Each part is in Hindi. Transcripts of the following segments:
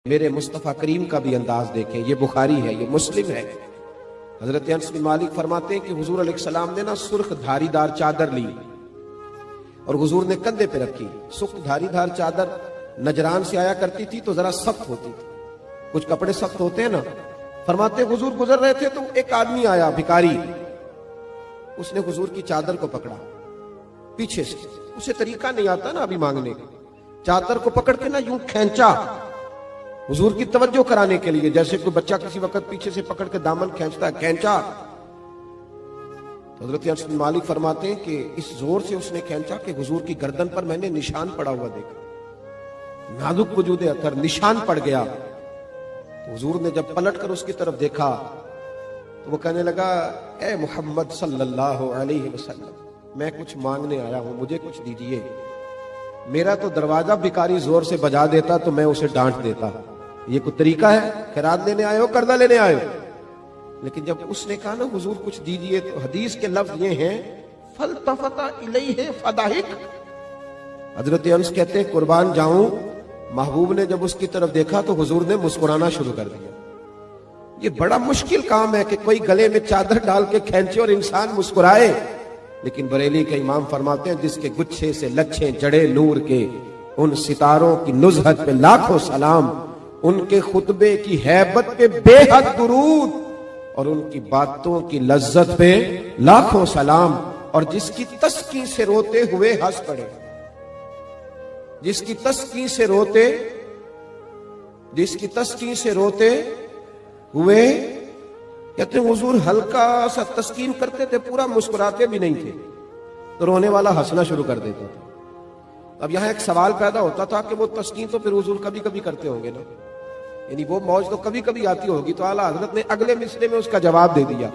मेरे मुस्तफ़ा करीम का भी अंदाज देखें। ये बुखारी है, ये मुस्लिम है। हजरत अनस बिन मालिक फरमाते हैं कि हुजूर अलैहिस्सलाम ने ना सुर्ख धारीदार चादर ली और हुजूर ने कंधे पे रखी। सुर्ख धारीदार चादर नजरान से आया करती थी तो जरा सख्त होती थी, कुछ कपड़े सख्त होते हैं ना। फरमाते हुजूर गुजर रहे थे तो एक आदमी आया, भिखारी। उसने हुजूर की चादर को पकड़ा पीछे से, उसे तरीका नहीं आता ना अभी मांगने का। चादर को पकड़ के ना यूं खींचा हुजूर की तवज्जो कराने के लिए, जैसे कोई बच्चा किसी वक्त पीछे से पकड़ के दामन खींचता है, खींचा। तो हजरत अनस बिन मालिक फरमाते हैं कि इस जोर से उसने खींचा कि हुजूर की गर्दन पर मैंने निशान पड़ा हुआ देखा, नाजुक वजूद अतर निशान पड़ गया। तो हुजूर ने जब पलट कर उसकी तरफ देखा तो वो कहने लगा, ए मोहम्मद सल्लल्लाहु अलैहि वसल्लम, मैं कुछ मांगने आया हूं, मुझे कुछ दीजिए। मेरा तो दरवाजा भिखारी जोर से बजा देता तो मैं उसे डांट देता। ये कोई तरीका है? खैरात लेने आए हो, कर्जा लेने आए हो? लेकिन जब उसने कहा ना हुजूर कुछ दीजिए, तो हदीस के लफ्ज ये हैं, फलतफता इलैहि फदाहिक। हजरत अनस कहते हैं कुर्बान जाऊं, महबूब ने जब उसकी तरफ देखा तो हुजूर ने मुस्कुराना शुरू कर दिया। ये बड़ा मुश्किल काम है कि कोई गले में चादर डाल के खींचे और इंसान मुस्कुराए। लेकिन बरेली के इमाम फरमाते हैं, जिसके गुच्छे से लच्छे जड़े नूर के, उन सितारों की नुज़हत पे लाखों सलाम, उनके खुतबे की हैबत पे बेहद दुरूद और उनकी बातों की लज्जत पे लाखों सलाम। और जिसकी तस्कीन से रोते हुए हंस पड़े, जिसकी तस्कीन से रोते हुए, कहते हैं हुजूर हल्का सा तस्कीन करते थे, पूरा मुस्कुराते भी नहीं थे, तो रोने वाला हंसना शुरू कर देता था। अब यहां एक सवाल पैदा होता था कि वो तस्कीन तो फिर हुजूर कभी कभी करते होंगे ना, यानी वो मौज तो कभी कभी आती होगी। तो आला हजरत ने अगले मिसरे में उसका जवाब दे दिया।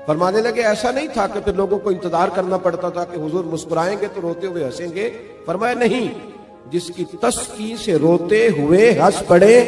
फरमाने लगे, ऐसा नहीं था कि फिर लोगों को इंतजार करना पड़ता था कि हुजूर मुस्कुराएंगे तो रोते हुए हंसेंगे। फरमाया नहीं, जिसकी तस्कीन से रोते हुए हंस पड़े